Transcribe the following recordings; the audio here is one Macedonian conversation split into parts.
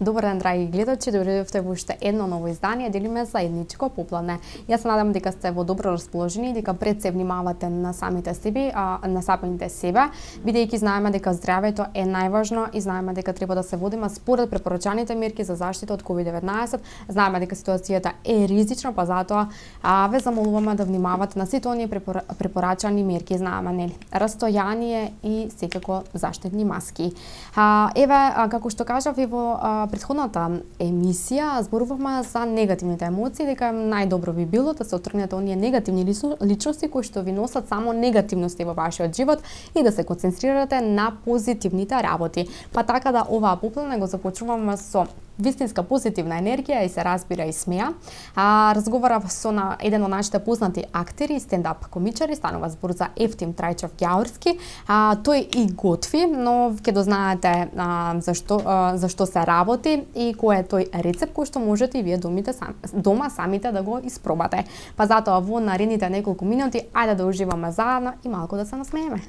Добар ден, драги гледачи, дојдовте во уште едно ново издание, делиме заедничко попладне. Јас се надам дека сте во добро расположени, дека пред се внимавате на самите себе, на самите себе, бидејќи знаеме дека здравјето е најважно и знаеме дека треба да се водиме според препорачаните мерки за заштита од COVID-19. Знаеме дека ситуацијата е ризична, па затоа ве замолуваме да внимавате на сите оние препорачани мерки. Знаеме, нели, растојание и секако заштитни маски. Еве, како што кажав и во претходната емисија, зборувавме за негативните емоции, дека најдобро би било да се отргнете оние негативни личности кои што ви носат само негативности во вашиот живот и да се концентрирате на позитивните работи. Па така да оваа попладне го започнуваме со вистинска позитивна енергија и се разбира и смеа. Разговарав со еден од нашите познати актери и стендап комичари, станува збор за Ефтим Трајчов Ѓаурски. Тој и готви, но ќе дознаете зашто се работи и кој е тој рецепт кој што можете и вие дома самите да го испробате. Па затоа во наредните неколку минути ајде да уживаме заедно и малку да се насмееме.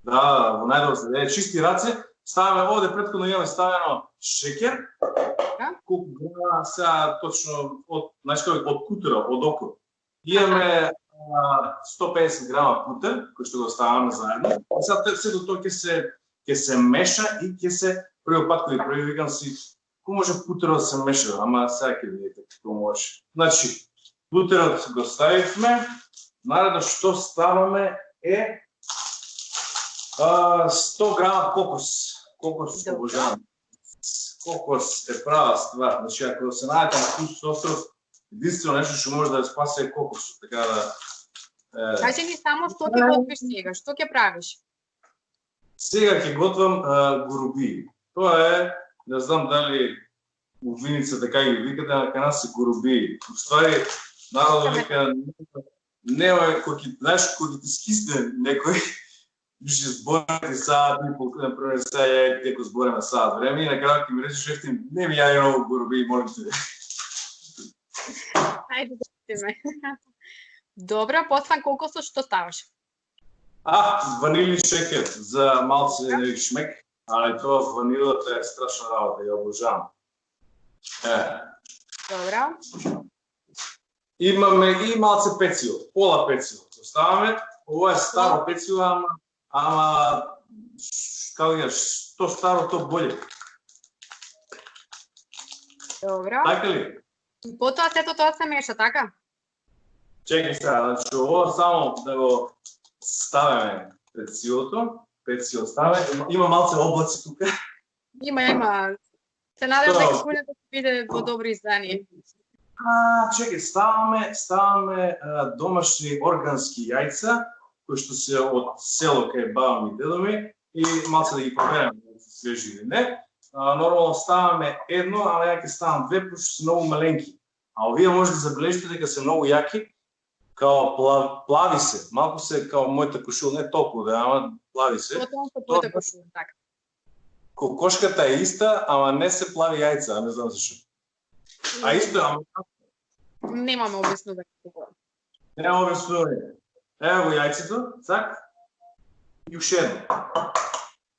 Да, во најдобро чисти раце. Ставаме овде претходно имаме ставено шеќер. Колку грама сега точно од кутера, од око. Имаме 150 грама кутер кој што го ставаме заедно. Сега сето тоа ќе се меша и ќе се првиот пат кога прави викам си како може кутерот да се меша, ама сега ќе видите како може. Значи, кутерот го ставивме, наредно што ставаме е 100 грама кокос. Кокос обожавам. Кокос е права ствар. Значи, ако се најдете на Кусов остров, единствено нешто што може да ја спаси е кокос. Така да... Кажи ми само што ќе готвиш сега, што ќе правиш? Сега ќе готвам гурубии. Тоа е, не знам дали у Виница така ги викате, на кана се гурубии. Уствари, народот вика, нема, кога ти скисне некој, ще зборите саат и полку, например, сега теко збореме саат време и на крај ќе ми речеш Ефтим, не ми јади ново гурубии, молим те. Ајде да ме. Добро, после кокосот што ставаш? Ванилин шекер за малце шмек, али тоа ванилата е страшна работа, ја обожавам. Добро. Имаме и малце пецило, пола пецило. Оставаме, ова е старо пецило, ама како јаш, што старо, то боле. Добро. Така ли? И потоа сето тоа се меша, така? Чекај сега, значи ова само да го ставиме пецилото, пецило ставиме, има малце облаци тука. Има. Се надевам дека кујната ќе биде во добро издание. Чекај, ставаме домашни органски јајца, кои што се од село кај баба ми и дедо ми, и малце да ги провераме дали се свежи или не. Нормално ставаме едно, ама ја ќе ставам две, пошто се многу маленки. А овие може да забележите дека се многу јаки, као плави се, малку се као мојата кошула, не толку да, ама плави се. Тоа е твојата кошула, така. Кокошката е иста, ама не се плави јајца, не знам зашто. А исто, ама немаме објаснување тоа. Нема објаснување. Ево го јајцето, цак, и уште едно.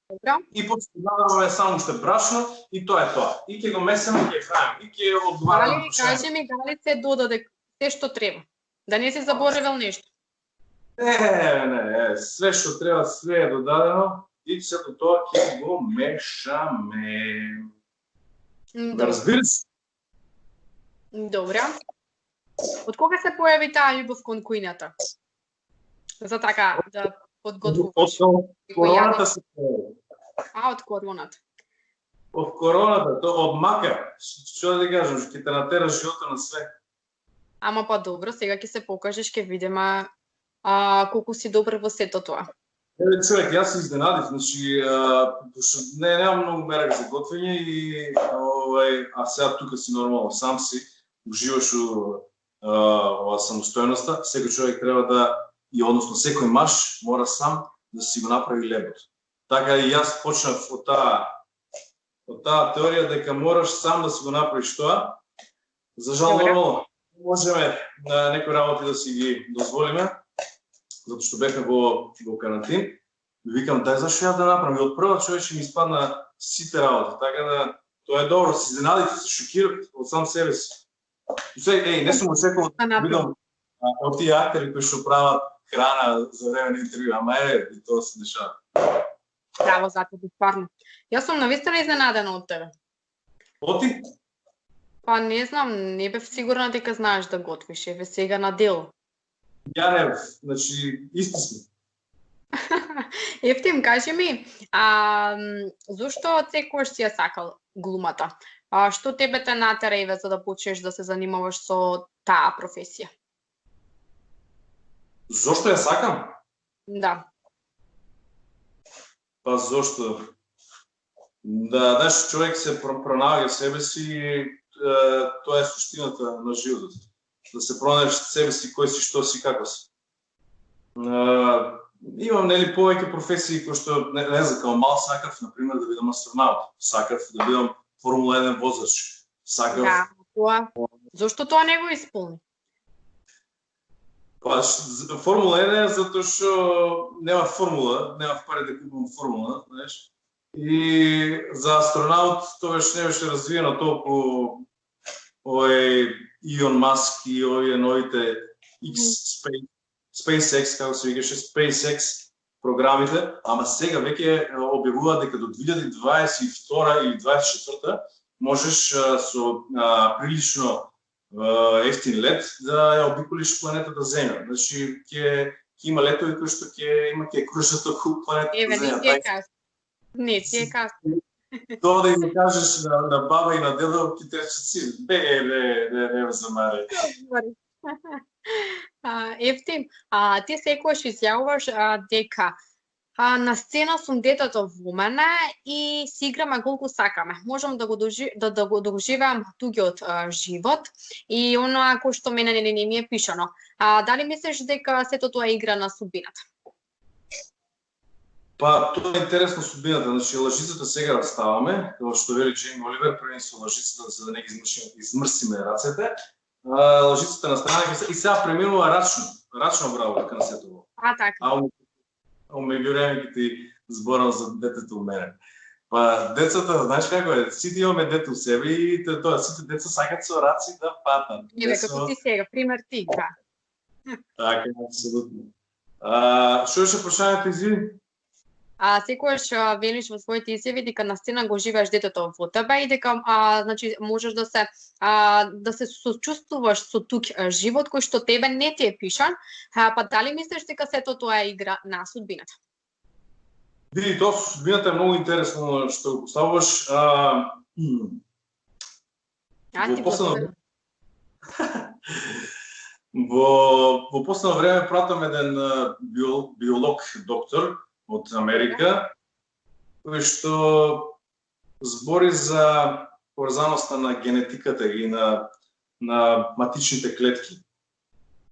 Добро. И после добаваме само уште брашно и тоа е тоа. И ќе го месиме, ќе храним, и ќе одговараме. Дали кажи ми дали се додаде се што треба? Да не си заборавил нешто? Не, све што треба, све е додадено и сето тоа ќе го мешаме. Да разбираш? Добро. Од кога се појави таа љубов кон кујната? За така да подготвуваш? Од короната се појави. Од короната? Од короната, од мака. Што да ти кажам, ќе те натера животот на све. Ама па добро, сега ќе се покажеш, ќе видиме колку си добар во сето тоа. Еве човек, јас се изненадив, значи пошто немам многу мерак за готвење и а сега тука си нормално сам си уживаш во самостојноста, секој човек треба да и односно секој маж мора сам да си го направи лебот. Така и јас почнав од таа теорија дека мораш сам да си го направиш тоа. За жал нормално можеме на некои работи да си ги дозволиме, затоа што бевме во карантин. Викам, дај зашто ја да направам. И од прва човече ми испадна сите работи, така да тоа е добро, се изненадите, се шокирате од сам себе си. Не сум очекувал да видам од тие актери кои што прават храна за време на интервју, ама и тоа се дешава. Браво за тебе, стварно. Јас сум навистина изненадена од тебе. Оти? Па не знам, не бев сигурна дека знаеш да готвиш, еве сега на дело. Ја не, значи, исти сме. Ефтим, кажи ми, зошто секогаш си ја сакал глумата? Што тебе те натера еве за да почнеш да се занимаваш со таа професија? Зошто ја сакам? Да. Па зошто? Да, знаеш, човек се пронаѓа себе си, тоа е суштината на животот. Да се пронајдеш себе си, кој си, што си, како си. Имам нели повеќе професии кои што не знам, како мал сакав на пример да бидам астронавт, сакав да бидам Формула 1 возач. Сакав. Да, тоа. Зошто тоа не го исполни? Па Формула 1 затоа што нема формула, нема пари да купам формула, знаеш. И за астронавт тогаш не беше развиено толку овој Илон Маск и овие новите SpaceX, како се викаше, SpaceX програмите, ама сега веќе објавуваат дека до 2022 или 2024 можеш со прилично ефтин лет да ја обиколиш планетата Земја. Значи ќе има летови кои што ќе кружат околу планетата Земја. Не, ти е касно. Тоа да им кажеш на баба и на дедо, ќе те речат си, не замарај. Ефтим, ти секогаш изјавуваш дека на сцена сум детето во мене и си играме колку сакаме. Можам да го доживеам туѓиот живот и оноа кој што мене не ми е пишано. Дали мислиш дека сето тоа е игра на судбината? Па, тоа е интересно судбината. Значи, лажицата сега раставаме, како што вели Джейн Оливер, први со лажицата за да не ги измрсиме рацете. Лажицата на страна и сега преминува рачно браво дека на сето во. Така. Меѓу време ќе ти зборам за детето у мене. Па, децата, знаеш како е, сите имаме дете у себе и тоа сите деца сакат со раци да патнат. Еве како ти сега, пример ти, да. Така, апсолутно. Што беше прашањето, извини? Секогаш велиш во своите изјави дека на сцена го живееш детето во тебе и дека значи можеш да се сочувствуваш со тук живот кој што тебе не ти е пишан, па дали мислиш дека сето тоа е игра на судбината? Види, тоа со судбината е многу интересно што го поставуваш. Во последно време пратам еден биолог доктор од Америка, кој што збори за поврзаноста на генетиката и на матичните клетки.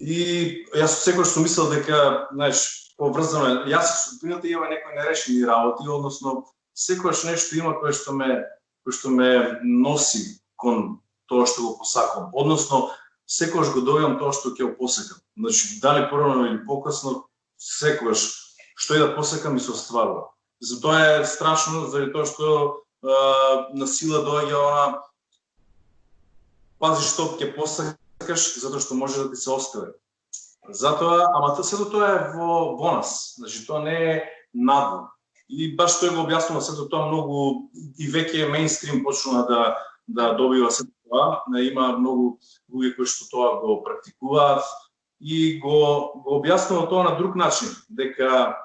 И јас секогаш сум мислел дека, знаеш, поврзано е, јас со судбината имам некои нерешени работи, односно секогаш нешто има кое што ме носи кон тоа што го посакувам. Односно секогаш го добивам тоа што ќе го посакам. Значи дали порано или покасно, секогаш што и да посакам и се остварува. Затоа е страшно, заради тоа што на сила доаѓа она пази што ќе посакаш, затоа што може да ти се остави. Затоа, ама сето тоа е во нас, значи тоа не е надвор. И баш тој го објаснува сето тоа многу и веќе мејнстрим почнува да добива сето тоа, има многу луѓе кои што тоа го практикуваат и го објаснува тоа на друг начин, дека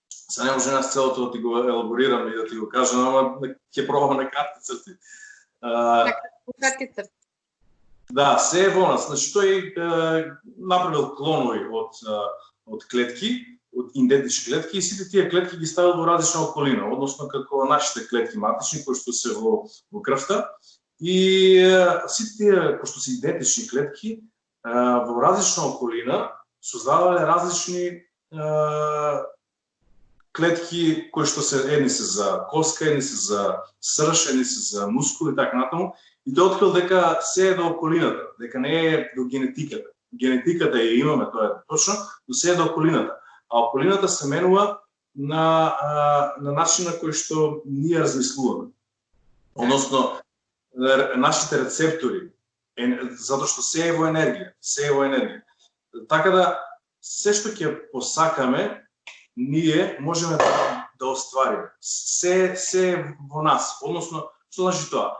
се не може нас целото да ти го елаборирам и да ти го кажам, ама ќе пробам на кратки црти. Кратки црти. Да, се е во нас. Значи тој направил клонови од клетки, од идентични клетки и сите тие клетки ги ставил во различна околина, односно како нашите клетки матични кои што се во крвта. И сите тие кои што се идентични клетки во различна околина создавале различни клетки кои што се едни се за коска, едни се за срж, едни се за мускули и така натаму. И тој открил дека се е до околината, дека не е до генетиката. Генетиката ја имаме, тоа е точно, но се е до околината. А околината се менува на начин на кој што ние размислуваме. Односно, нашите рецептори, затоа што се е во енергија, се е во енергија. Така да, се што ќе посакаме, ние можеме да оствариме. Се е во нас. Односно, што значи тоа?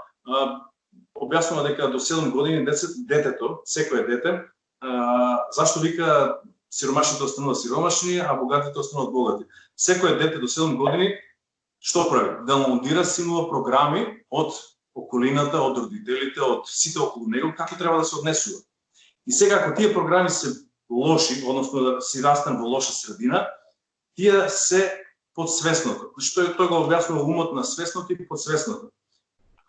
Објаснува дека до 7 години детето, секое дете, зашто вика сиромашните остануваат сиромашни, а богатите остануваат богати. Секое дете до 7 години што прави? Даунлоудира симула програми од околината, од родителите, од сите околу него, како треба да се однесува. И сега, ако тие програми се лоши, односно да си растем во лоша средина, тие се подсвесното. Што тој го објаснува умот на свесното и подсвесното.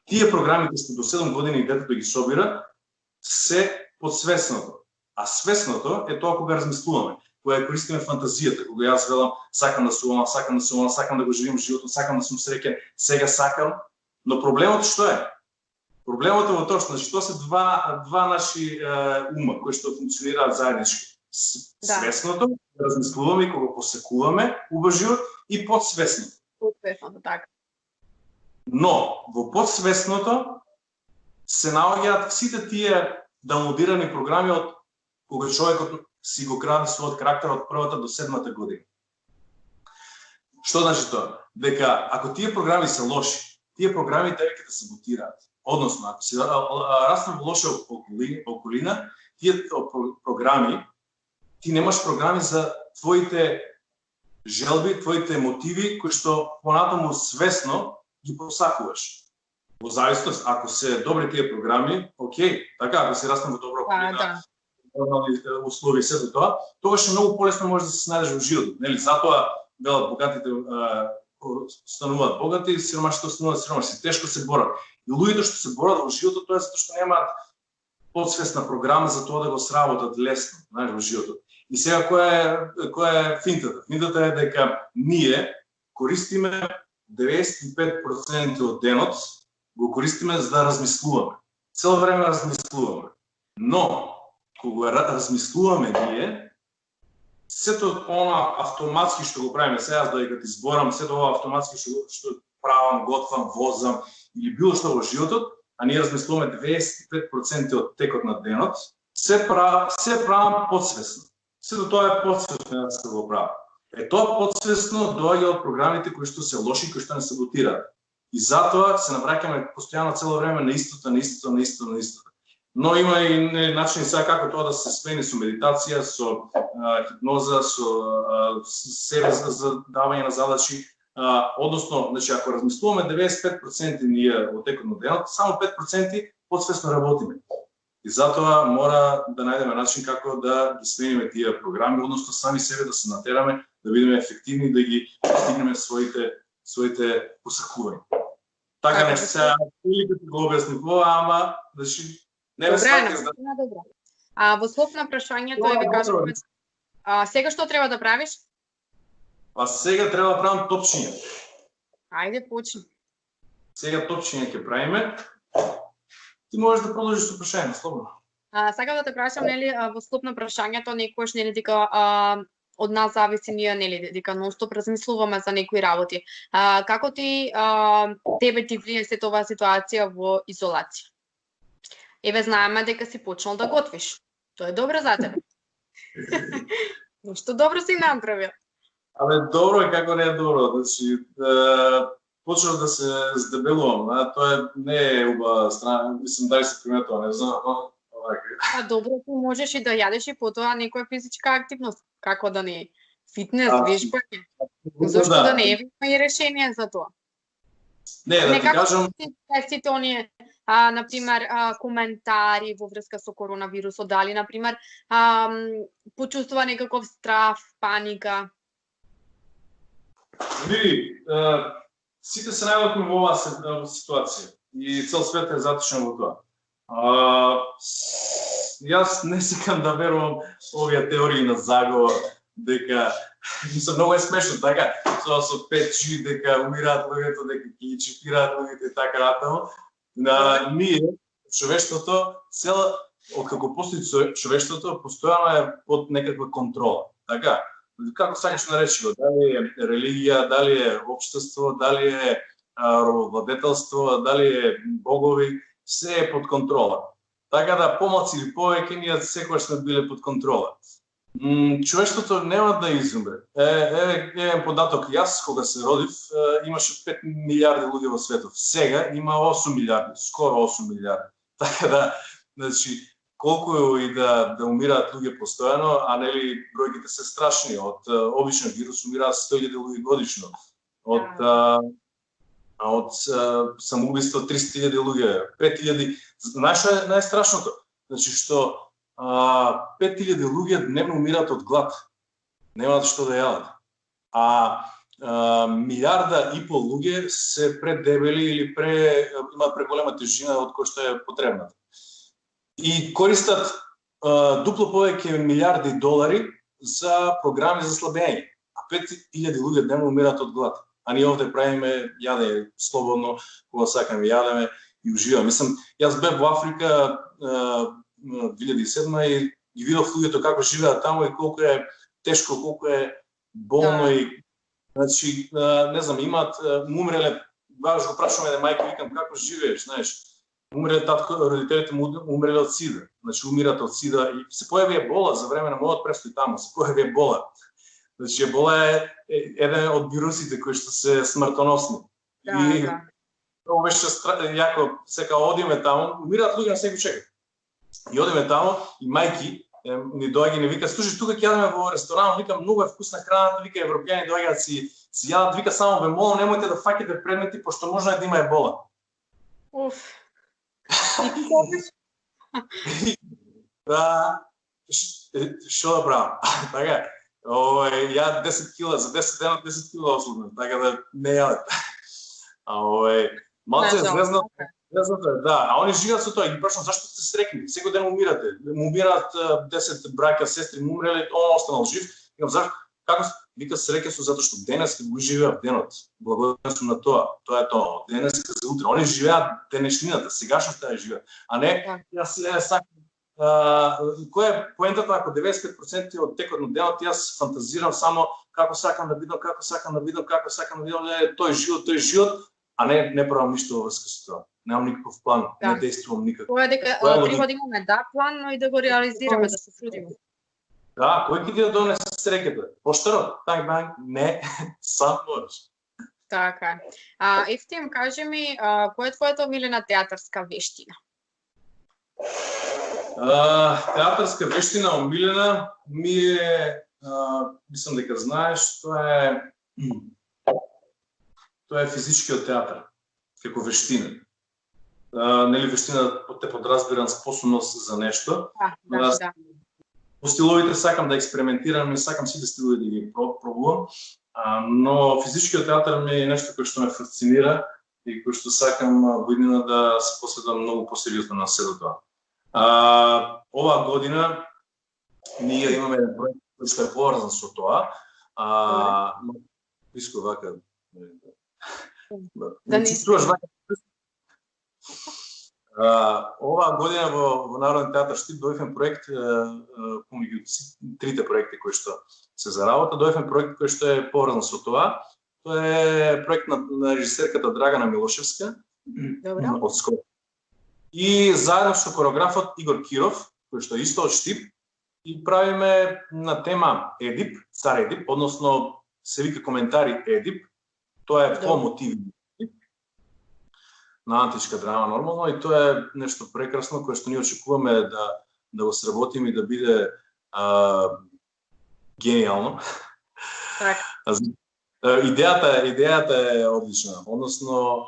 Тие програми кои што до 7 години детето ги собира, се подсвесното. А свесното е тоа кога размислуваме, кога ја користиме фантазијата, кога јас велам сакам да сувам, сакам да го живеам животот, сакам да сум среќен, сега сакам. Но проблемот што е? Проблемот е во тоа што тоа се два наши ума кои што функционираат заеднички. Свесното, да размислуваме и кога посекуваме убавиот, и подсвесното. Подсвесното, така. Но во подсвесното се наоѓаат сите тие даунлодирани програми од кога човекот си го гради својот карактер од првата до 7-та година. Што значи тоа? Дека ако тие програми се лоши, тие програми тебе ќе те саботираат. Односно, ако си растеш во лоша околина, тие програми, ти немаш програми за твоите желби, твоите мотиви, кои што понатаму свесно ги посакуваш. Во зависност, ако се добри тие програми, окей, така, ако си растеш во добра околина, нормални услови и сето тоа, тогаш многу полесно можеш да се најдеш во животот. Нели, затоа велат богатите стануваат богати, сиромашите стануваат сиромашни. Тешко се борат. И луѓето што се борат во животот, тоа е затоа што немаат подсвесна програма за тоа да го сработат лесно, знаеш, во животот. И сега која е финтата? Финтата е дека ние користиме 95% од денот, го користиме за да размислуваме. Цело време размислуваме. Но кога размислуваме ние, сето она автоматски што го правиме, сега додека ти зборам, сето ова автоматски што правам, готвам, возам или било што во животот, а ние размислуваме 25% од текот на денот, се правам подсвесно. Сето тоа е подсвесно да се го прави. Тоа подсвесно доаѓа од програмите кои што се лоши, кои што не саботираат. И затоа се навраќаме постојано цело време на истото. Но има и начини сега како тоа да се смени со медитација, со хипноза, со себе за давање на задачи. Односно, значи, ако размислуваме 95% ние во текот на денот, само 5% подсвесно работиме. И затоа мора да најдеме начин како да ги смениме тие програми, односно сами себе да се натераме, да бидеме ефективни, да ги постигнеме своите посакувања. Така нешто сега приликата го објаснив, ама значи не ме сваќаш да. Добро. Во слов на прашањето ви кажам, сега што треба да правиш? А сега треба да правам топчиња. Ајде, почни. Сега топчиња ќе правиме. Ти можеш да продолжиш со прашањето, слободно. Сакам да те прашам, нели, во склоп на прашањето, некојаш, нели, дека од нас зависи ние, нели, дека нонстоп размислуваме за некои работи. Како тебе ти влие сета оваа ситуација во изолација? Еве, знаеме дека си почнал да готвиш. Тоа е добро за тебе. Нешто добро си направил. Абе, добро е, како не е добро. Значи, почнав да се здебелувам, тоа не е убава страна, мислам дали се приметува, не знам. Добро, ти можеш и да јадеш и потоа некоја физичка активност, како да не е фитнес, вежбање. Зошто да не е и решение за тоа? Не, да ти кажам... Сите оние, например, коментари во врска со коронавирусот, дали, например, почувствува некаков страв, паника? Види, сите се најдовме во оваа ситуација и цел свет е затишен во тоа. Јас не сакам да верувам овие теории на заговор, дека многу е смешно, така, со 5G, дека умираат луѓето, дека ги чипираат луѓето и така натаму. Ние човештвото откако постои човештвото, постојано е под некаква контрола. Така, како сакаш наречи го, дали е религија, дали е општество, дали е робовладетелство, дали е богови, се е под контрола. Така да помалци или повеќе ние секогаш сме биле под контрола. Човештвото нема да изумре. Еден податок, јас кога се родив, имаше 5 милиарди луѓе во светот. Сега има 8 милиарди, скоро 8 милиарди. Така да, значи, колку и да умираат луѓе постојано, а нели бројките се страшни. Од обичен вирус умираат 100.000 луѓе годишно. Од самоубиство 300.000 луѓе, 5.000. Знаеш што е најстрашното? Значи што 5.000 луѓе дневно умираат од глад. Немаат што да јадат. А милиарда и пол луѓе се предебели или имаат преголема тежина од кој што е потребната. И користат дупло повеќе милиарди долари за програми за слабење. А 5.000 луѓе дневно умираат од глад. А ние овде правиме јаде слободно, кога сакаме јадеме и уживаме. Мислам, јас бев во Африка 2007 и ги видов луѓето како живеат таму и колку е тешко, колку е болно и значи не знам, имаат умреле, баш го прашуваме на мајка, викам како живееш, знаеш. Умреле татко, родителите му умреле од сида. Значи умират од сида и се појави ебола за време на мојот престој таму, се појави ебола. Значи ебола е еден од вирусите кои што се смртоносни. И тоа беше јако, сека одиме таму, умираат луѓе на секој чекат. И одиме таму и мајки ни доаѓа и ни вика, слушай, тука ќе јадеме во ресторан, вика многу е вкусна храната, вика европјани доаѓаат си јадат, вика само ве молам немојте да фаќате предмети пошто може да има ебола. Уф. Да, што да правам? Така, ја 10 кила, за 10 дена 10 кила ослабнем, така да не јадат. Малце звездното е, да, а они живеат со тоа и ги прашам зашто сте среќни, секој ден умирате. Умираат 10 браќа, сестри, умреле, он останал жив. Викам зашто? Како вика среќа су затоа што денес го живеат денот. Благодарен сум на тоа. Тоа е тоа. Денес за утре. Они живеат денешнината, сегашноста ја живеат. А не јас сакам која е поентата ако 95% од текот на денот јас фантазирам само како сакам да видам, како сакам да видам, тој живот, а не правам ништо во врска со тоа. Немам никаков план, не действувам никако. Тоа е дека треба да имаме план, но и да го реализираме, да се трудиме. Да, кој ќе ти да донесе среќата? Поштарот? Так, не, сам можеш. Така. Ефтим, кажи ми, која е твојата омилена театарска вештина? Театарска вештина омилена ми е, мислам дека знаеш, тоа е физичкиот театар, како вештина. Нели вештина те подразбирам способност за нешто. Да. По стиловите сакам да експериментирам и сакам сите стилови да ги пробувам, но физичкиот театар ми е нешто кое што ме фасцинира и кое што сакам во иднина да се посветам многу посериозно на сето тоа. Оваа година ние имаме еден проект кој што е поврзан со тоа. Иско вака да не чуваш вака. Оваа година во Народен театар Штип дојден проект помеѓу трите проекти кои што се заработа, дојден проект кој што е поврзан со тоа. Тоа е проект на режисерката Драгана Милошевска од Скопје. И заедно со коreографот Игор Киров, кој што е исто од Штип, и правиме на тема Едип, цар Едип, односно се вика коментари Едип. Тоа е по мотиви на античка драма нормално и тоа е нешто прекрасно кое што ние очекуваме да го сработиме и да биде гениално. Идејата е одлична, односно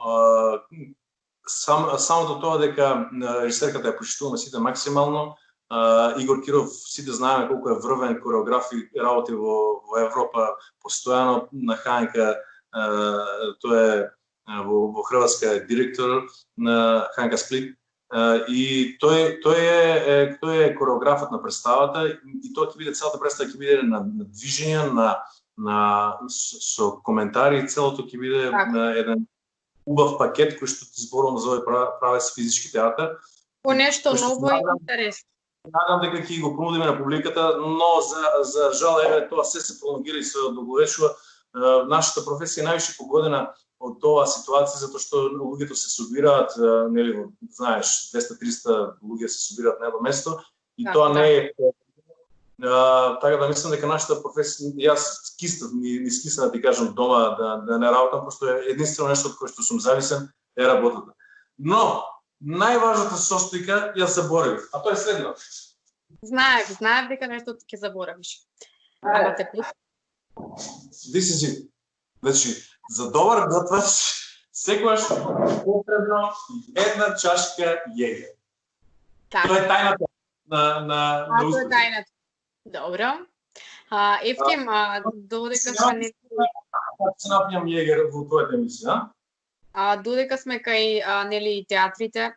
самото тоа дека режисерката ја почитуваме сите максимално, Игор Киров сите знаеме колку е врвен кореограф и работи во Европа постојано на ХНК, тоа е во Хрватска е директор на ХНК Сплит и тој е кореографот на представата и тоа ќе биде целата представа ќе биде на движење со коментари, целото ќе биде на еден убав пакет кој што зборувам за овој правец физички театар По нешто Кој што ново и сметам- интересно. Надам дека ќе го понудиме на публиката, но за жал еве тоа се пролонгира и се одолговечува. Нашата професија е највише погодена од тоа ситуација затоа што луѓето се собираат, нели, знаеш, 200-300 луѓе се собираат на едно место и Да, тоа да. не е така да мислам дека нашата професија, јас скистав, ми скисна да ти кажам дома да не работам, просто е единствено нешто од кое што сум зависен е работата. Но најважната состојка ја заборавив, а тоа е следното. Знаев дека нешто ќе заборавиш. Ама те пут. This is it. Значи, за добар готвач секогаш е потребно една чашка јегер. Така. Тоа е тајната на Тоа е успех. тајната. Добро. Евтим, додека сме не Се напијам јегер во твојата емисија, додека сме кај нели театрите,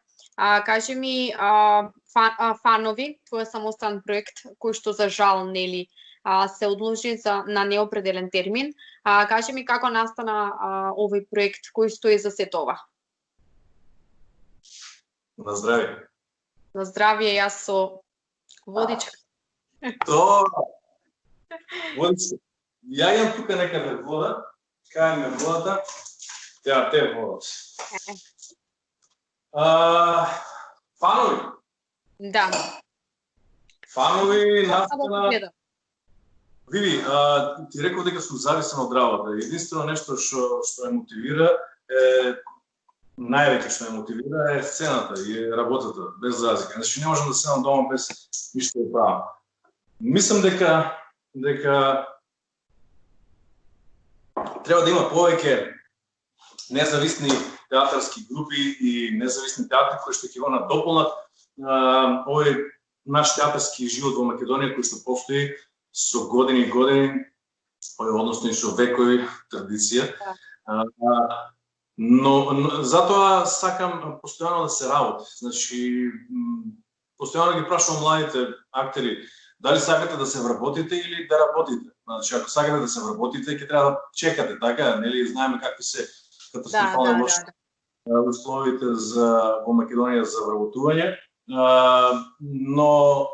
кажи ми фанови, твој самостан проект кој што за жал нели се одложи на неопределен термин. Кажи ми како настана овој проект кој стои за сето ова. на здравје. На здравје, јас со водичка. Тоа. Водичка. Ја имам тука некаде вода, кај ме водата, теа те водат. Фанови. Да. Фанови Само настана. да гледам. Види, ти реков дека сум зависен од работа. Единствено нешто што ме мотивира е највеќе што ме мотивира е сцената и работата, без разлика. Значи не можам да седам дома без ништо да правам. Мислам дека треба да има повеќе независни театарски групи и независни театри кои што ќе го надополнат овој наш театарски живот во Македонија кој што постои со години и години, односно и со векови традиција. Но затоа сакам постојано да се работи. Значи, постојано ги прашувам младите актери дали сакате да се вработите или да работите. Значи, ако сакате да се вработите, ќе треба да чекате, така, нели, знаеме какви се катастрофални лоши условите во Македонија за вработување, но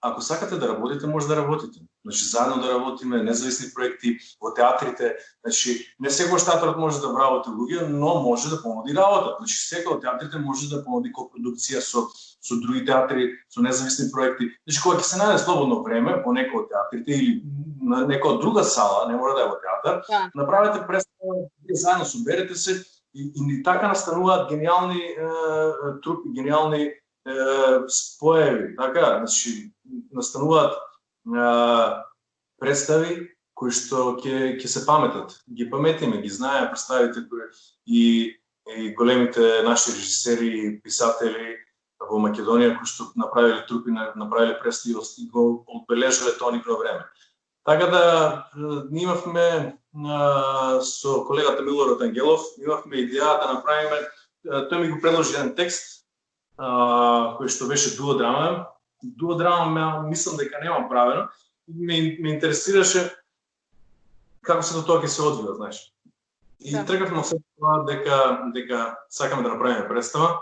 ако сакате да работите, може да работите. Значи, заедно да работиме, независни проекти во театрите. Значи, не секој театрот може да вработи луѓе, но може да понуди работа. Значи, секој од театрите може да понуди копродукција со други театри, со независни проекти. Значи, кога ќе се најде слободно време во некој од театрите или на некоја друга сала, не мора да е во театар, направете представа, вие заедно соберете се и така настануваат гениални трупи, гениални споеви, така, значи настануваат представи кои што ќе се паметат. Ги паметиме, ги знае представите и големите наши режисери и писатели во Македонија кои што направиле трупи, направиле представи и го одбележале тоа никно време. Така да ние имавме со колегата Милорад Ангелов, имавме идеја да направиме, тој ми го предложи еден текст кој што беше дуодрама. Дуодрама мислам дека нема правено. Ме интересираше како се до тоа ќе се одвива, знаеш. И тргавме се тоа дека сакаме да направиме представа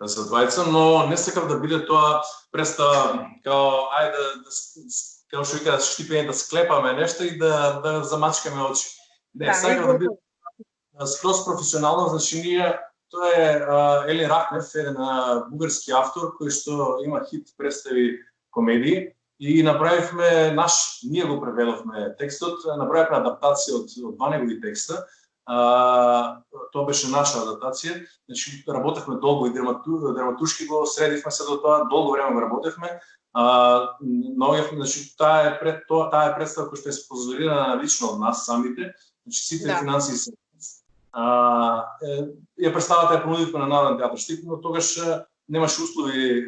за двајца, но не сакав да биде тоа представа као ајде како што вика штипење да склепаме нешто и да замачкаме очи. Не, сакав да биде скроз професионално, значи ние тоа е Елин Рахмев, еден бугарски автор кој што има хит представи комедии и направивме ние го преведовме текстот, направивме адаптација од два негови текста. Тоа беше наша адаптација. Значи работевме долго и драматуршки го средивме се до тоа, долго време го работевме. Значи таа е представа која што е спонзорирана лично од нас самите. Значи сите финансии се ја представата ја понудивме на Народен театар Штип, но тогаш немаше услови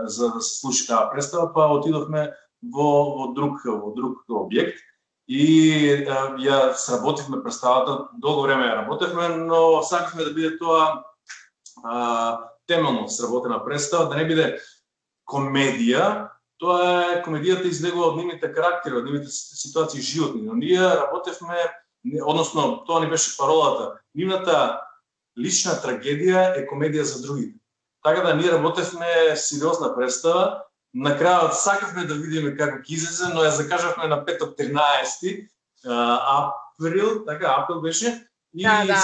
за да се случи таа представа, па отидовме во друг објект и ја сработивме представата, долго време ја работевме, но сакавме да биде тоа темелно сработена представа, да не биде комедија. Тоа е комедијата излегува од нивните карактери, од нивните ситуации животни, но ние работевме, односно тоа ни беше паролата. Нивната лична трагедија е комедија за другите. Така да, ние работевме сериозна представа. На крајот сакавме да видиме како ќе излезе, но ја закажавме на 5-13 април, така, април беше, и Да.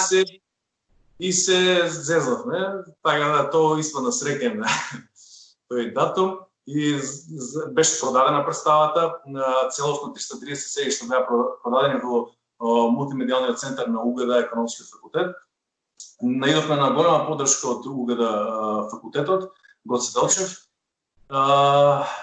се зезнавме, така да тоа испадна среќен тој датум и беше продадена представата, целосно 330 седишта беа продадени во мултимедијалниот центар на УГД економски факултет. Наидовме на голема поддршка од УГД факултетот, Гоце Делчев,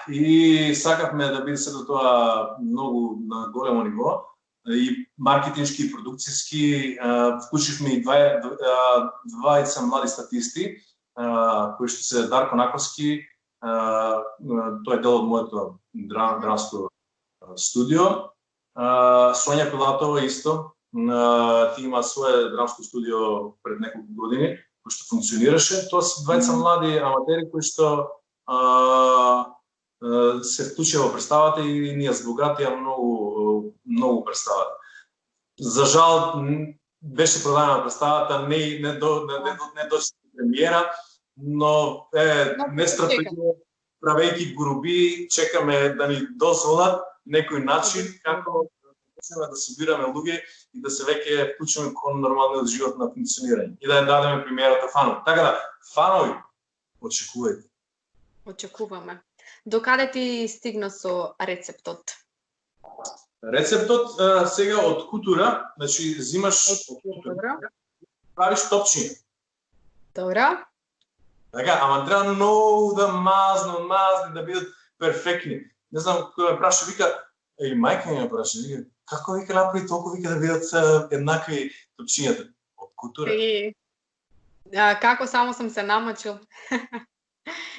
и сакавме да биде сето тоа многу на големо ниво, и маркетиншки, и продукцијски. Вклучивме и двајца млади статисти, кои што се Дарко Наковски, тој е дел од моето драмско студио, Сонја Пилатова исто, ти има свое драмско студио пред неколку години, кој што функционираше. Тоа се двајца млади аматери кои што се вклучија во представата и ни ја збогатија многу представата. За жал беше продадена представата, не доче премиера, но нестрпливо, правејќи груби, чекаме да ни дозволат некој начин како да собираме луѓе и да се веќе вклучиме кон нормалниот живот на функционирање и да ја дадеме премиерата фанови. Така да, фанови, очекувајте. Очекуваме. Докаде ти стигна со рецептот? Рецептот сега од кутура, значи зимаш од кутура, правиш топчиња. Добро. Така, ама треба многу да мазни, да бидат перфектни. Не знам, кој ме праша, вика, или мајка ми ме праша, вика, како вика направи толку, вика да бидат еднакви топчињата од кутура. И како само сам се намачил.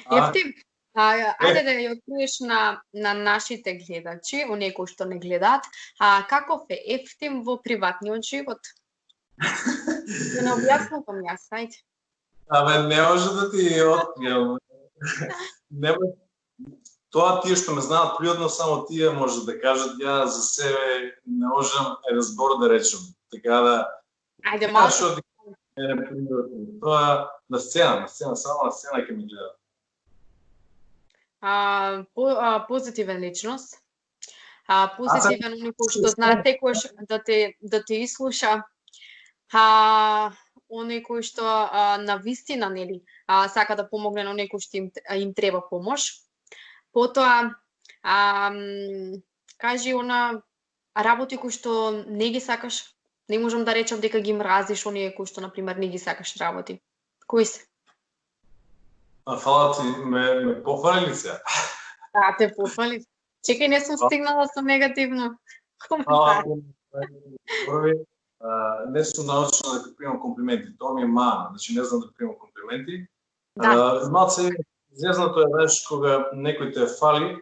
Ефтим, ајде да ја откриеш на нашите гледачи, оние кои што не гледаат, каков е Ефтим во приватниот живот? Да не објаснувам јас, ајде. Абе, не може да ти откријам. Тоа тие што ме знаат природно, само тие може да кажат. Ја за себе не можам збор да речем. Така да... Ајде, малку. Тоа на сцена, само на сцена ќе ми гледат. Позитивен личност. Позитивен оној кој што знае секојаш да те изслуша. Оној кој што на вистина, нели, сака да помогне на оној кој што им треба помош. Потоа, кажи она работи кои што не ги сакаш. Не можам да речам дека ги мразиш оние кои што, например, не ги сакаш работи. Кои се? Фала ти, ме похвали ли се? Те похвали. Чекај, не сум стигнала со негативно коментар. Не сум научена да примам комплименти. Тоа ми е мана, значи не знам да примам комплименти. Малце зезнато е, знаеш, кога некој те фали,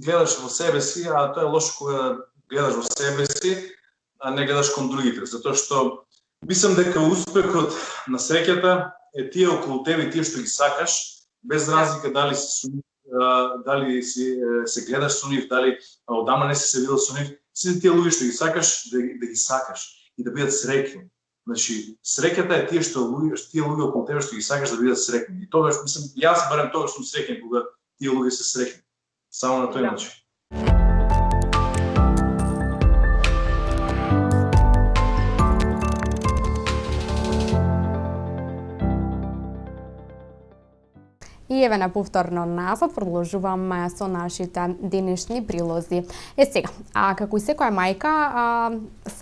гледаш во себе си, а тоа е лошо кога гледаш во себе си, а не гледаш кон другите. Затоа што мислам дека успехот на среќата е тие околу тебе, тие што ги сакаш, без разлика дали се гледаш со нив, дали одама не си се видел со нив, сите тие луѓе што ги сакаш, да ги сакаш и да бидат среќни. Значи, среќата е тие луѓе околу тебе што ги сакаш да бидат среќни. И тогаш, мислам, јас барем тогаш сум среќен кога тие луѓе се среќни. Само на тој начин. И еве на повторно назад продолжуваме со нашите денешни прилози. Сега, како и секоја мајка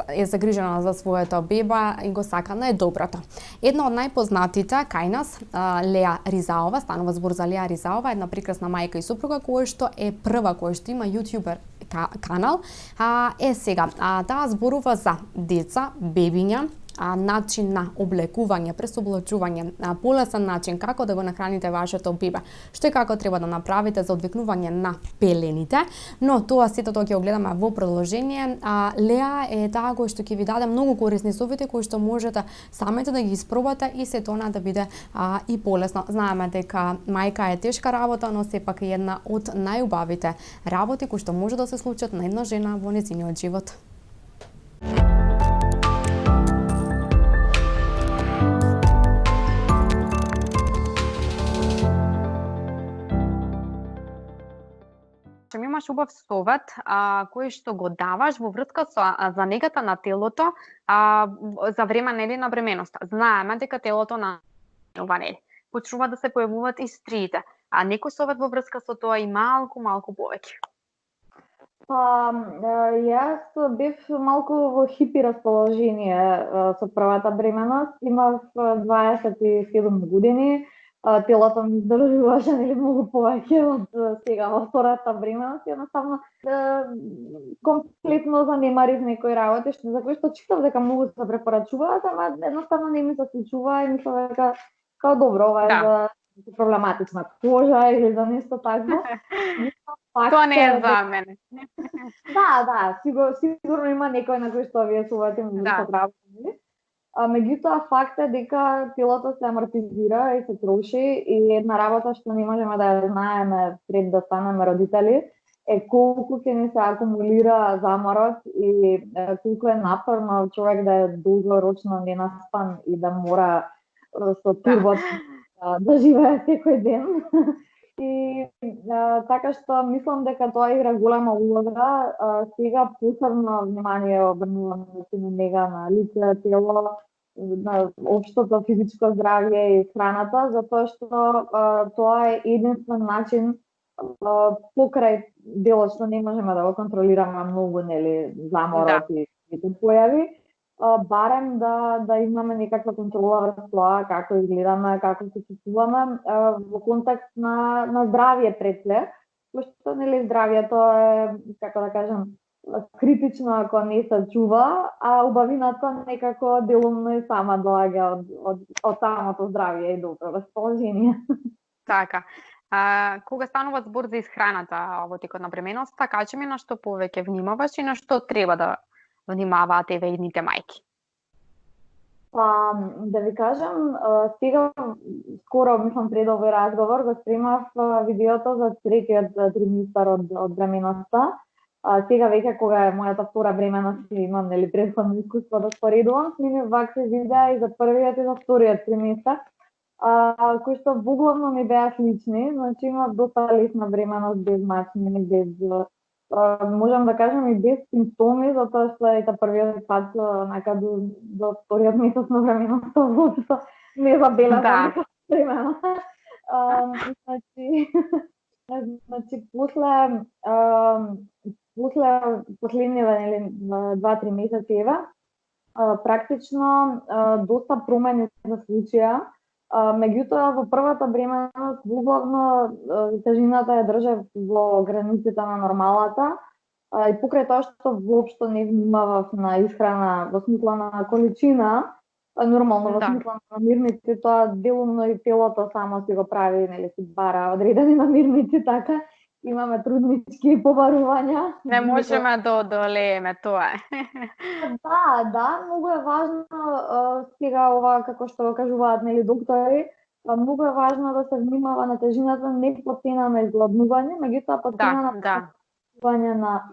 е загрижена за своето беба и го сака најдоброто. Една од најпознатите кај нас, Леа Ризаова, станува збор за Леа Ризаова, една прекрасна мајка и супруга која што е прва која што има јутјубер канал. Сега, таа зборува за деца, бебиња, начин на облекување, пресоблачување, полесен начин како да го нахраните вашето бебе, што и како треба да направите за одвикнување на пелените, но тоа сето тоа ќе го гледаме во продолжение. Леа е таа која што ќе ви даде многу корисни совети кои што можете самите да ги испробате и се тоа да биде и полесно. Знаеме дека мајка е тешка работа, но сепак е една од најубавите работи кои што може да се случат на една жена во нејзиниот живот. немаш убав совет кој што го даваш во врска со за негата на телото за време нели на бременоста. Знаеме дека телото на нели почнува да се појавуваат и стриите, а некој совет во врска со тоа и малку повеќе. Па, јас бев малку во хипи расположение со првата бременост. Имав 27 години, телото ми издржуваше нели многу повеќе од сега во втората бременост. Едноставно комплетно занемарив некои работи за кои што читав дека многу се препорачуваат, ама едноставно не ми се случува и мислам дека као добро ова е за проблематична кожа или за нешто такво. Тоа не е за мене. Да, сигурно има некој на кој што вие сувате му да работи. Меѓутоа факт е дека телото се амортизира и се троши и една работа што не можеме да ја знаеме пред да станеме родители е колку ќе ни се акумулира заморот и колку е напорно човек да е долгорочно ненаспан и да мора со турбот да живее секој ден. И така што мислам дека тоа игра голема улога. Сега посебно внимание обрнувам на нега на лице, тело, на општото физичко здравје и храната, затоа што тоа е единствен начин покрај делот што не можеме да го контролираме многу, нели, заморот и се појави, барем да имаме некаква контрола врз тоа како изгледаме, како се чувствуваме во контекст на здравје пред се, пошто нели здравјето е, како да кажам, критично ако не се чува, а убавината некако делумно и сама доаѓа од самото здравје и добро расположение. Така. Кога станува збор за исхраната во текот на бременоста, кажи ми на што повеќе внимаваш и на што треба да внимаваат еве идните мајки? Па, да ви кажам, сега скоро, мислам пред овој разговор, го спремав видеото за третиот триместар од бременоста. Сега веќе кога е мојата втора бременост и имам нели претходно искуство да споредувам, снимив вакви видеа и за првиот и за вториот триместар, кои што воглавно ми беа слични, значи имав доста лесна бременост без мачење, без можам да кажам и без симптоми, затоа што и првиот пат до вториот месец на бременоста воопшто не забележам бремена. Значи после последниве нели 2-3 месеци ева практично доста промени се случија. Меѓутоа во првата бременост воглавно тежината ја држав во границите на нормалата и покрај тоа што воопшто не внимавав на исхрана во смисла на количина, нормално во смисла на намирници, тоа делумно и телото само си го прави, нели си бара одредени намирници, така имаме труднички побарувања. Не можеме да одолееме тоа. Да, многу е важно сега ова како што го кажуваат нели доктори, многу е важно да се внимава на тежината не по цена на изгладнување, меѓутоа по цена на изгладнување на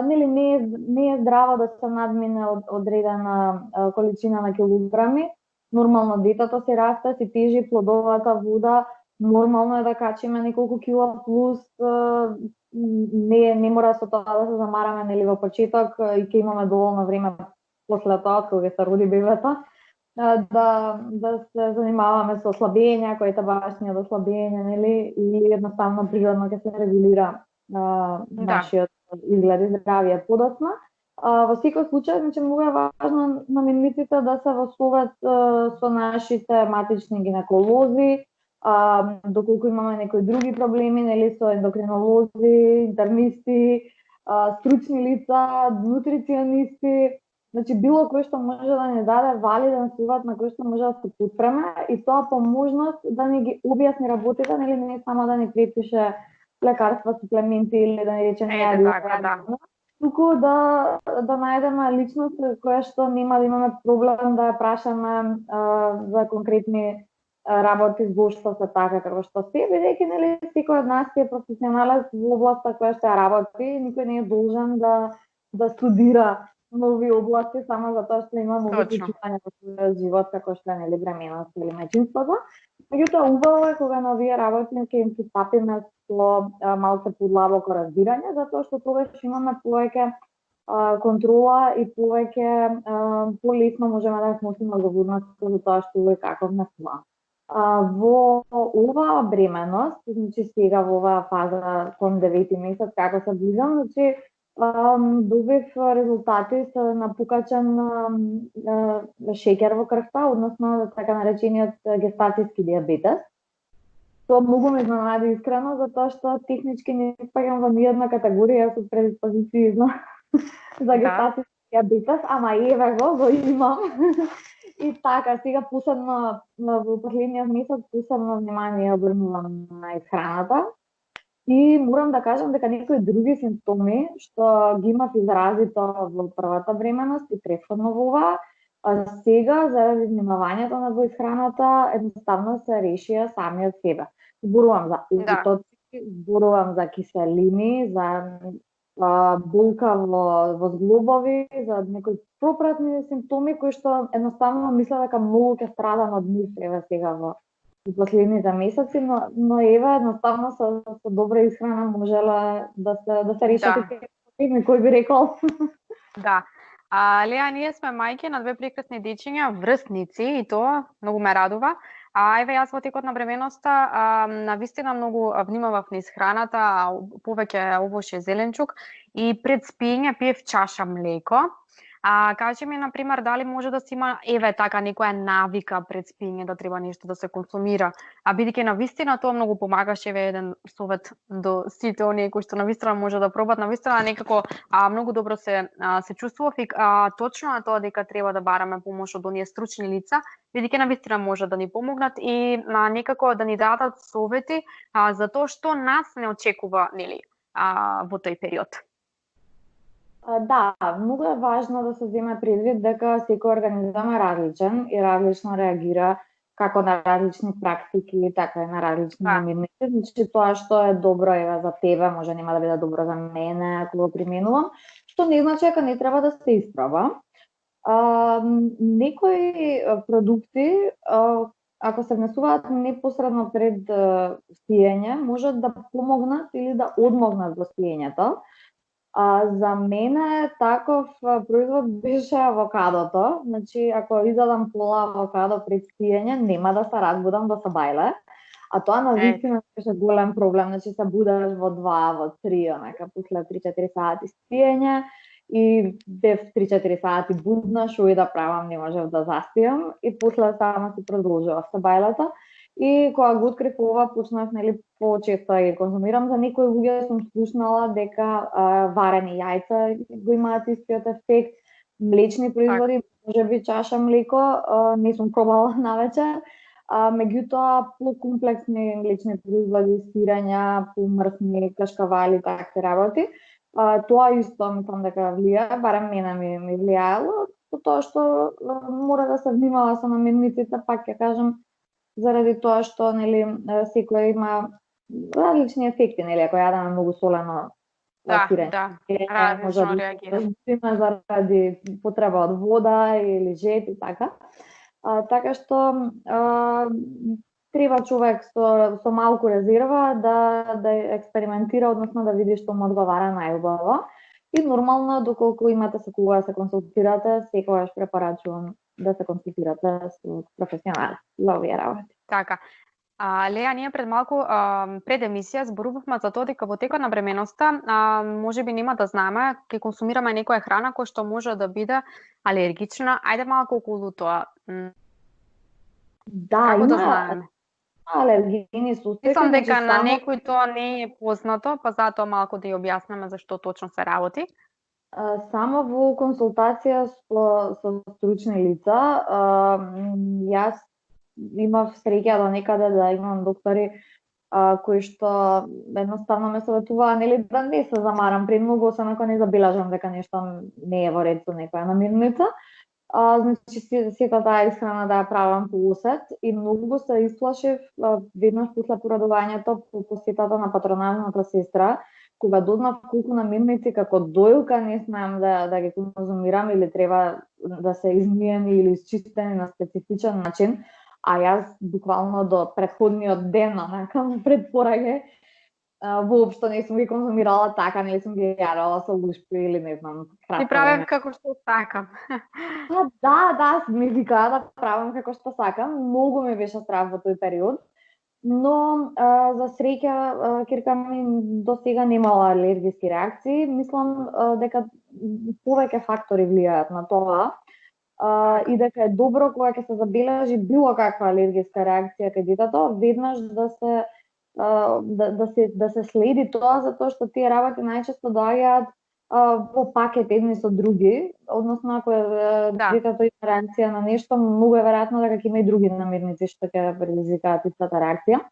нели не е здраво да се надмине одредена количина на килограми. Нормално детето се расте, се тежи плодовата вода, нормално е да качиме неколку кила плюс, не мора со тоа да се замараме нели во почеток и ќе имаме доволно време после тоа кога се роди бебето да се занимаваме со ослабења, кои табашни од ослабење, нели, или едноставно природно ќе се регулира нашиот изглед и здравје подоцна. Во секој случај, значи многу е важно намирниците да се во совет со нашите матични гинеколози, доколку имаме некои други проблеми, нели, со ендокринолози, интернисти, стручни лица, нутриционисти, значи било кој што може да ни даде валиден совет на кој што може да се потпреме и тоа по можност да ни ги објасни работите, нели, не само да ни препише лекарства, суплементи или да ни рече не јади, туку да најдеме личност која што нема да имаме проблем да ја прашаме за конкретни работи зошто се така како што се, бидејќи нели секој од нас е професионалец во областа која што ја работи, никој не е должен да студира нови области само затоа што има нови случања во својот живот како што е нели бременост или мајчинството. Меѓутоа, убаво е кога на овие работи ќе им пристапиме со малку подлабоко разбирање, затоа што тогаш имаме повеќе контрола и повеќе полесно можеме да сносиме одговорноста за тоа што и како внесува. Во оваа бременост, значи сега во оваа фаза кон 9 месец како се близам, значи добив резултати со напукачен шеќер во крвта, односно така наречениот гестацијски дијабетес. Тоа многу ме изненади искрено, затоа што технички не спаѓам во ниједна категорија со предиспозиции за гестацијски дијабетес, ама еве го имам. И така, сега посебно во последниот месец посебно внимание обрнувам на исхраната. И морам да кажам дека некои други симптоми што ги имав изразито во првата бременост и претходно во оваа, сега заради внимавањето на во исхраната едноставно се решија сами од себе. Зборувам за утоци, зборувам за киселини, за болка во зглобови, за некои пропратни симптоми кои што едноставно мисля дека многу ќе страдам од нив сега во последните месеци, но еве едноставно со добра исхрана можела да се решат и тези кој би рекол. Да. Леа, ние сме мајки на две прекрасни дечиња, врсници, и тоа многу ме радува. Еве јас во текот на бременоста навистина многу внимавав на исхраната, повеќе овоше зеленчук и пред спиење пиев чаша млеко. Кажи ми, например, дали може да се има така некоја навика пред спиење да треба нешто да се консумира, бидејќи навистина тоа многу помагаше, еден совет до сите оние кои што навистина може да пробат, навистина некако многу добро се чувствував и точно е тоа дека треба да бараме помош од оние стручни лица, бидејќи навистина може да ни помогнат и некако да ни дадат совети за тоа што нас не очекува, нели, во тој период. Да, многу е важно да се земе предвид дека секој организам е различен и различно реагира како на различни практики, така и на различни намирници. Значи тоа што е добро за тебе, може нема да биде добро за мене ако го применувам, што не значи дека не треба да се испроба. Некои продукти, ако се внесуваат непосредно пред спиење, можат да помогнат или да одмогнат до спиењето. За мене таков производ беше авокадото. Значи, ако изадам пола авокадо пред спиење, нема да се разбудам да се бајле. А тоа навистина беше голем проблем. Значи, се будаш во 2, во 3, онака, после 3-4 сати спиење и бев 3-4 сати будна, шо и да правам, не можев да заспиам и после само си продолжував се бајлето. И кога го открив ова, почнав почесто да ги конзумирам. За некои луѓе сум слушнала дека варени јајца го имаат истиот ефект, млечни производи, можеби чаша млеко, не сум пробала навечер. Меѓутоа, покомплексни млечни производи, сирења, помрсни, кашкавали, такви работи, тоа исто мислам дека влија, барем мене ми влијаело, тоа што мора да се внимава со намирниците, пак ќе кажам, заради тоа што нели секој има различни ефекти, нели ако јадеме многу солено сирење, различно реагира заради потреба од вода или жет и така. Така што треба човек со малку резерва да експериментира, односно да види што му одговара најубаво. И нормално, доколку имате со кога да се консултирате, секогаш препорачувам да се консултирате со професионалец за овие работи. Така. Леа, ние пред малку пред емисија зборувавме за тоа дека во текот на бременоста можеби нема да знаеме, ќе консумираме некоја храна која што може да биде алергична. Ајде малку околу тоа. Да, како да знаеме? Алергени суспеки. Мислам дека на некој тоа не е познато, па затоа малку да ја објаснеме за што точно се работи. Само во консултација со стручни лица, јас имав среќа до некаде да имам доктори кои што едноставно ме советуваа нели да не се замарам премногу, освен ако не забележам дека нешто не е во ред со некоја намирница. Значи сета таа исхрана да ја правам по усет и многу се исплашив веднаш после порадувањето по посетата на патронажната сестра, кога дознав колку намирници како доилка не смеам да ги конзумирам или треба да се измиени или изчистени на специфичен начин. а јас буквално до претходниот ден, пред порање, воопшто не сум ги конзумирала така, нели сум ги јадала со лушпи или не знам, Ти правев како што сакам. Да, ми викаа да правам како што сакам. Многу ме беше страх во тој период, но за среќа ќерка ми до сега немала алергиски реакции. Мислам дека повеќе фактори влијаат на тоа и дека е добро кога ќе се забележи било каква алергиска реакција кај детето, веднаш да се следи тоа, затоа што тие работи најчесто доаѓаат во пакет едни со други, односно ако детето има реакција на нешто, многу е веројатно дека ќе има и други намирници што ќе предизвикаат истата реакција.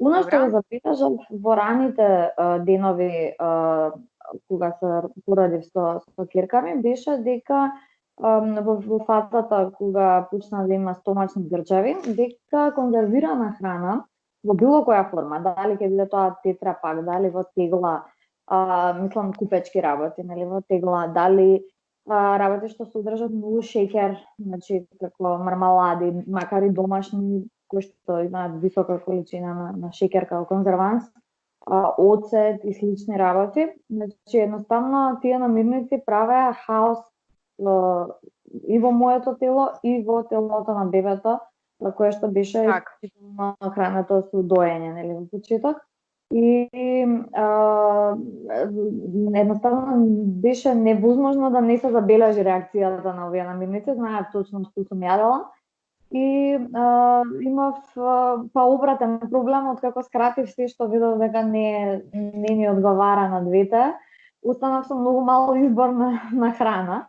Она што го забележав во раните денови кога се порадив со ќерка ми, беше дека во фазата кога почна да има стомачни грчави, дека конзервирана храна во било која форма, дали ќе биде тоа тетрапак, дали во тегла, мислам купечки работи, нели во тегла, дали работи што содржат многу шеќер, значи како мармалади, макар и домашни, кои што имаат висока количина на шеќер како конзерванс, оцет и слични работи. Значи едноставно тие намирници правеа хаос и во моето тело и во телото на бебето, кое што беше храната со доење, нели, во почеток. И едноставно беше невозможно да не се забележи реакцијата на овие намирници, знаев точно што сум јадела. И имав обратен проблем, откако скратив се што видов дека не ни одговара на двете. Останав со многу мал избор на храна.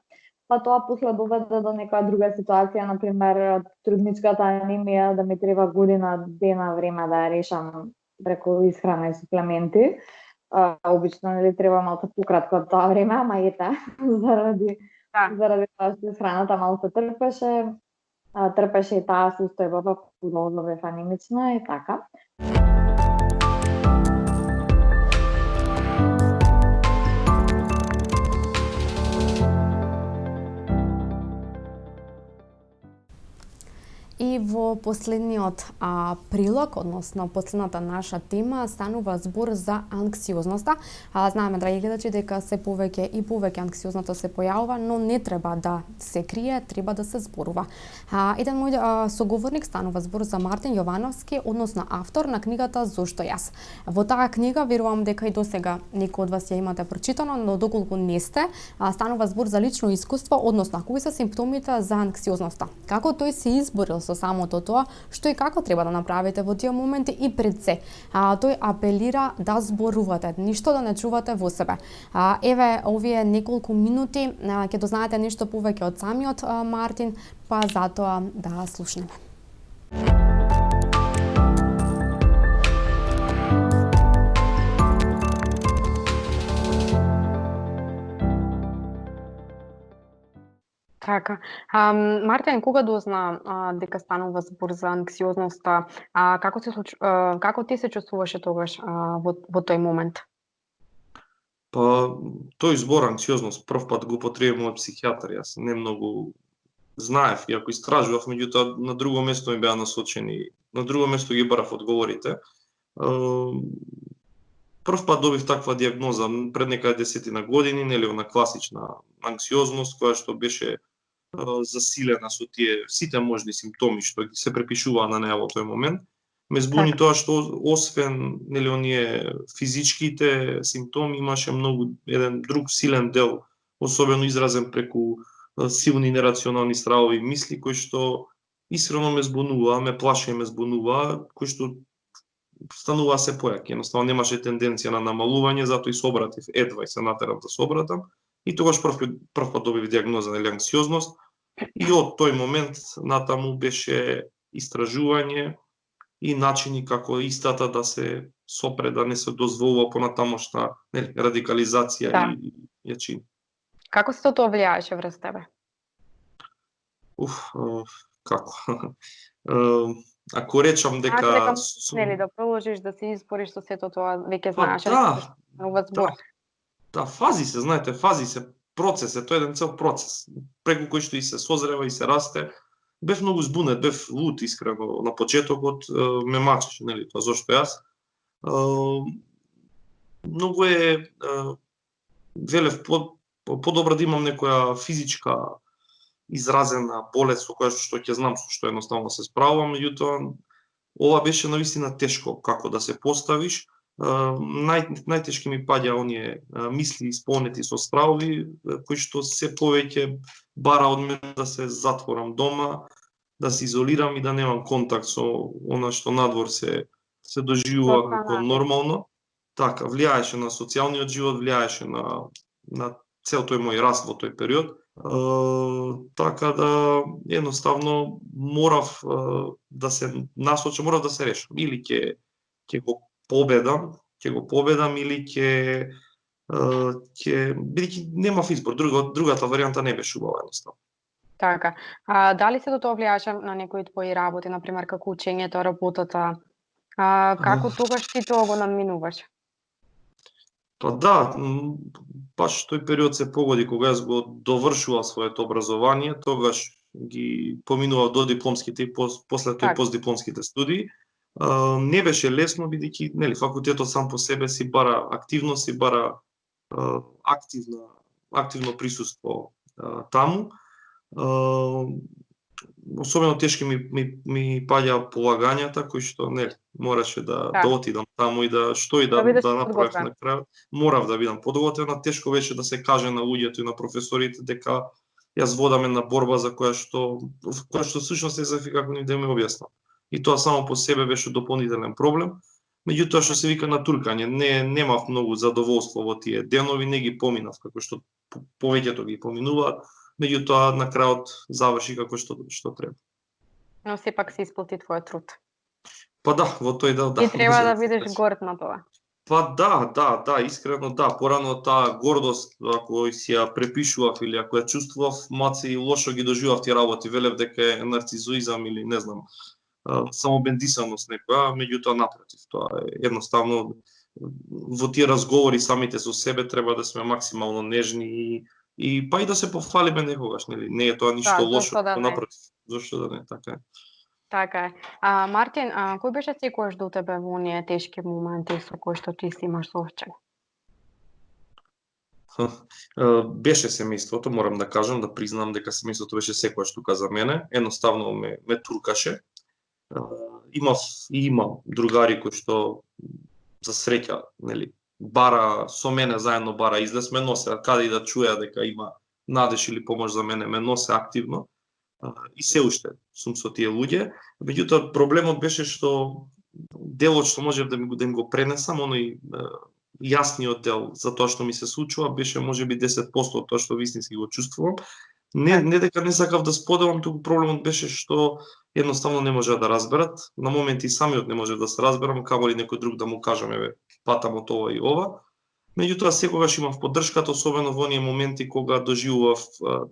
Па тоа после доведе до некоја друга ситуација, например, трудничката анемија, да ми треба година дена време да ја решам преку исхрана и суплементи. Обично нели треба малку пократко од тоа време, ама ете, заради тоа што исхраната малку трпеше и таа состојба, па продолжував анемична и така. И во последниот прилог, односно последната наша тема, станува збор за анксиозноста. Знаеме, драги гледачи, дека се повеќе и повеќе анксиозноста се појавува, но не треба да се крие, треба да се зборува. Еден мој соговорник станува збор за Мартин Јовановски, односно автор на книгата Зошто јас. Во таа книга, верувам дека и досега некои од вас ја имате прочитано, но доколку не сте, станува збор за лично искуство, односно кои се симптомите за анксиозноста. Како тој се изборил со самото тоа, што и како треба да направите во тие моменти и пред се. Тој апелира да зборувате, ништо да не чувате во себе. Еве, овие неколку минути ќе дознаете нешто повеќе од самиот Мартин, па затоа да слушнеме. Така. Мартин, кога дозна дека станува збор за анксиозноста, како ти се чувствуваше тогаш во тој момент? Па, тој збор анксиозност прв пат го употребив мојот психијатар. Јас не многу знаев, иако истражував, меѓутоа на друго место ми беа насочени, на друго место ги барав одговорите. Прв пат добив таква дијагноза пред некаде 10 години, нели, на класична анксиозност, која што беше засилена со тие сите можни симптоми што се препишуваа на неа во тој момент. Ме збуни тоа што освен нели оние физичките симптоми имаше многу еден друг силен дел, особено изразен преку силни нерационални стравови мисли кои што искрено ме збунуваа, ме плаше и ме збунуваа, кои што стануваа се појаки. Едноставно немаше тенденција на намалување, затоа и се обратив едва и се натерав да се обратам. И тогаш прв пат добив дијагноза на анксиозност и од тој момент натаму беше истражување и начини како истата да се сопре, да не се дозволува понатамошна радикализација и јачини. Како се тоа влијаеше врз тебе? Како? Ако речам дека нели да продолжиш да се избориш со сето тоа, веќе знаеш дека збор. Да, фази се, знаете, процес е, тоа е еден цел процес, преку кој што и се созрева и се расте. бев многу збунет, бев лут искрено на почетокот, ме мачеше, нели, тоа зошто јас. Многу велев подобро да имам некоја физичка изразена болест со која што ќе знам со што едноставно се справувам, меѓутоа ова беше навистина тешко како да се поставиш. Најтешки ми паѓа оние мисли исполнети со стравови, кои што се повеќе бара од мене да се затворам дома, да се изолирам и да немам контакт со она што надвор се доживува како нормално. Така, влијаеше на социјалниот живот, влијаеше на цел тој мој раст во тој период. Така да едноставно морав да се насочам, морав да се решам. Или ќе го победам или ќе бидејќи немав избор. Другата варијанта не беше убава едноставно. Така. Дали се до тоа влијаше на некои твои работи, например како учењето, работата? Како тогаш ти тоа го надминуваш? Па да, баш тој период се погоди кога јас го довршував своето образование, тогаш ги поминував до дипломските и после тој постдипломските студии. Не беше лесно бидејќи нели факултетот сам по себе си бара активност, си бара активно присуство таму. Особено тешки ми паѓа полагањата кои што нели мораше да отидам таму и да направев на крајот. Морав да бидам подготвен, тешко беше да се каже на луѓето и на професорите дека јас водам една борба за која што всушност не знаев како ни да ми објаснам. И тоа само по себе беше дополнителен проблем. Меѓутоа што се вика на туркање, немав многу задоволство во тие денови, не ги поминав како што повеќето ги поминуваат. Меѓутоа на крајот заврши како што треба. Но сепак се исплати твојот труд. Па да, во тој дел да. И треба да бидеш горд на тоа. Па да, искрено да. Порано таа гордост, ако си ја препишував или ако ја чувствував, маци лошо ги доживав тие работи, велев дека е нарцизоизам или не знам, самобендисаност некоја, меѓутоа напротив, тоа е едноставно во тие разговори самите со себе треба да сме максимално нежни и па и да се пофалиме некогаш, нели? Не е тоа ништо лошо, напротив, зошто да не, така е. Така е. Мартин, кој беше секојаш до тебе во оние тешки моменти со кои што ти си имаш соочен? Беше семејството, морам да кажам, да признам дека семејството беше секојаш тука за мене. Едноставно ме туркаше. Имам другари кои што за среќа, нели, бара со мене заедно бара излез, ме носе каде и да чуја дека има надеж или помош за мене, ме носе активно. И се уште сум со тие луѓе. Меѓутоа проблемот беше што делот што можев да им го пренесам, оној јасниот дел за тоа што ми се случува беше можеби 10% од тоа што вистински го чувствувам. Не дека не сакав да споделам, туку проблемот беше што едноставно не можеа да разберат. На моменти самиот не можев да се разберам, камо ли некој друг да му кажам, еве, патам од ова и ова. Меѓутоа секогаш имав поддршката, особено во оние моменти кога доживував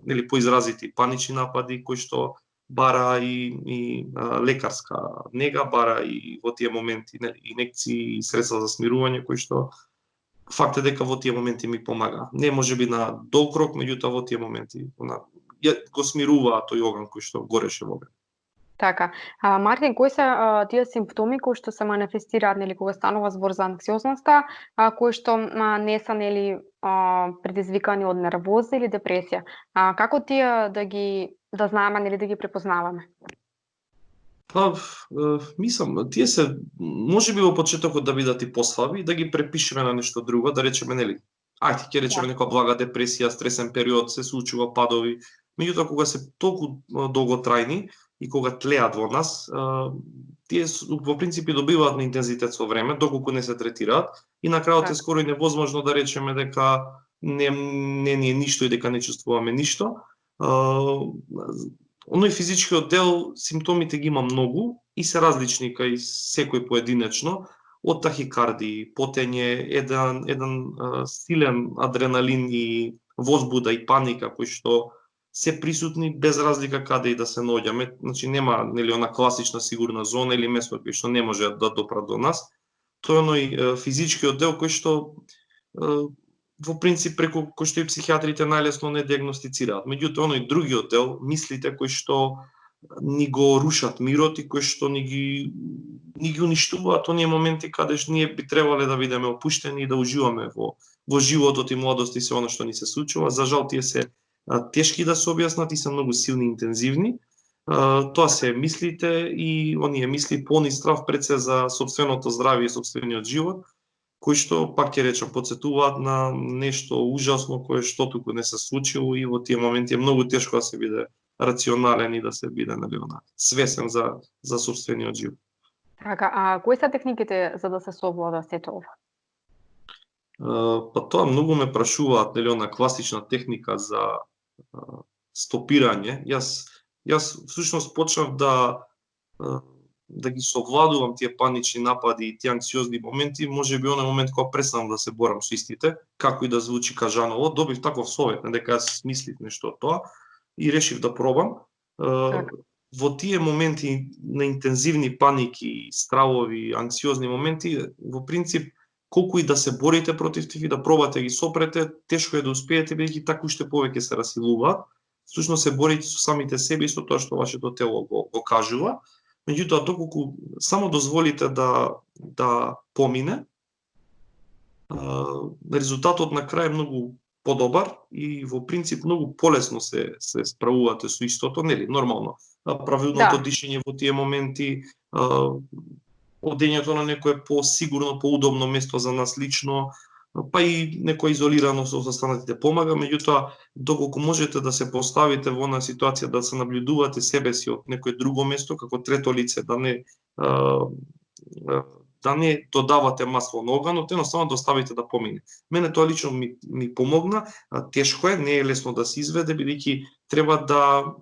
нели поизразити панични напади кои што бара и лекарска нега, бара и во тие моменти нели инекции и средства за смирување кои што факт е дека во тие моменти ми помага. Не можеби на долг рок, меѓутоа во тие моменти го смируваа тој оган кој што гореше во мене. Така. Мартин, кои се тие симптоми кои што се манифестираат нели кога станува збор за анксиозноста, кои што не се нели предизвикани од нервоза или депресија? Како тие да знаеме нели да ги препознаваме? Па, мислам, тие се можеби во почетокот да бидат и послаби, да ги препишеме на нешто друго, да речеме нели, ќе речеме некоја блага депресија, стресен период, се случува падови, меѓутоа кога се толку долготрајни и кога тлеат во нас, тие во принципи добиваат на интензитет со време, доколку не се третираат и на крајот е скоро и невозможно да речеме дека не ни е ништо и дека не чувствуваме ништо. Оној физичкиот дел, симптомите ги има многу и се различни кај секој поединечно, од тахикардии, потење, еден силен адреналин и возбуда и паника кои што се присутни без разлика каде и да се наоѓаме. Значи нема нели она класична сигурна зона или место кај што не може да допра до нас. Тоа е оној физичкиот дел кој што во принцип преку кој што и психијатрите најлесно не диагностицираат. Меѓутоа оној другиот дел, мислите кои што ни го рушат мирот и кои што ни ги уништуваат оние моменти каде што ние би требале да бидеме опуштени и да уживаме во животот и младост и се она што ни се случува. За жал тие се тешки да се објаснат и се многу силни и интензивни. Тоа се мислите и оние мисли полни страв пред се за сопственото здравје и сопствениот живот, кои што, пак ќе речам, подсетуваат на нешто ужасно кое што туку не се случило и во тие моменти е многу тешко да се биде рационален и да се биде свесен за сопствениот живот. Така, а кои се техниките за да се совлада сето ова? Па тоа многу ме прашуваат, нели, она класична техника за стопирање. Јас всушност почнав да ги совладувам тие панични напади и тие анксиозни моменти, можеби оној момент кога престанав да се борам со истите, како и да звучи кажаново, добив таков совет, дека јас смислив нешто од тоа и решив да пробам. Во тие моменти на интензивни паники, стравови, анксиозни моменти, во принцип, колку и да се борите против тие, да пробате ги сопрете, тешко е да успеете, бидејќи така уште повеќе се расилуваат. Всушност се борите со самите себе и со тоа што вашето тело го кажува. Меѓутоа, доколку само дозволите да помине, резултатот на крај е многу подобар и во принцип многу полесно се справувате со истото, нели, нормално. Правилното дишење во тие моменти, одењето на некое по-сигурно, поудобно место за нас лично, па и некоја изолираност од останатите помага, меѓутоа, доколку можете да се поставите во она ситуација да се наблюдувате себе си од некое друго место, како трето лице, да не додавате масло на оганот, едноставно да оставите да помине. Мене тоа лично ми помогна, тешко е, не е лесно да се изведе, бидејќи треба да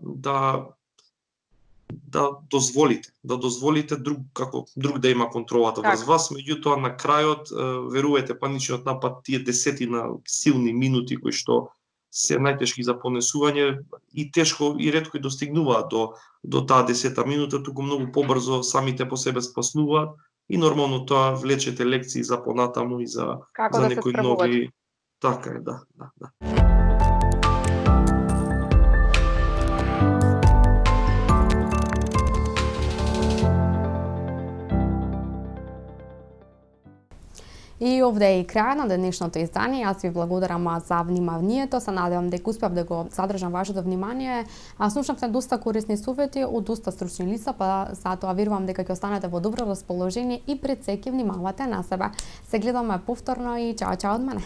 дозволите друг да има контролата врз вас, меѓутоа на крајот, верувате, паничниот напад, тие десетина силни минути кои што се најтешки за понесување и тешко и ретко достигнуваат до таа 10 минута, туку многу побрзо самите по себе спаснуваат и нормално тоа влечете лекции за понатаму и за некои нови. Така е, да. И овде е и крај на денешното издание. Јас ви благодарам за вниманието. Се надевам дека успеав да го задржам вашето внимание. Слушнав се доста корисни совети од доста стручни лица, па затоа верувам дека ќе останете во добро расположение и пред се ќе внимавате на себе. Се гледаме повторно и чао од мене.